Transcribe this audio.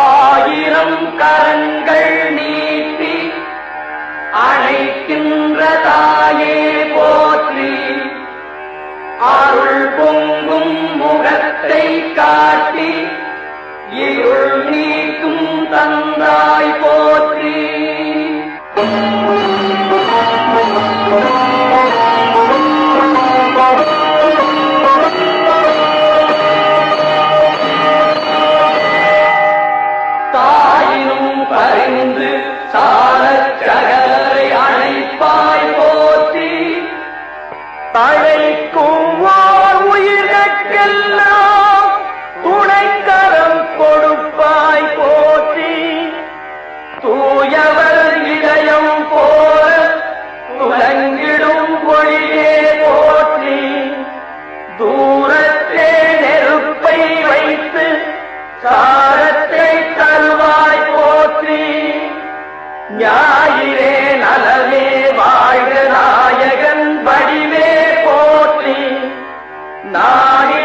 ஆயிரம் கரங்கள் நீட்டி அணைக்கின்ற தாயே போற்றி, அருள் பொங்கும் முகத்தை காட்டி இருள் நீக்கும் தந்தாய் போற்றி. தாயினும் பரிந்து சாரச் சகலரை அணைப்பாய் போற்றி, தழைக்கும் ஓர் உயிர்கட்கெல்லாம் துணைக்கரம் கொடுப்பாய் போற்றி. தூயவர் இதயம் போல துலங்கிடும் ஒளியே போற்றி, தூரத்தே நெருப்பை வைத்து சாரத்தை தருவாய் போற்றி. ஞாயிறே நலவே வாழ்க நாயகன் வடிவே போற்றி, நாடி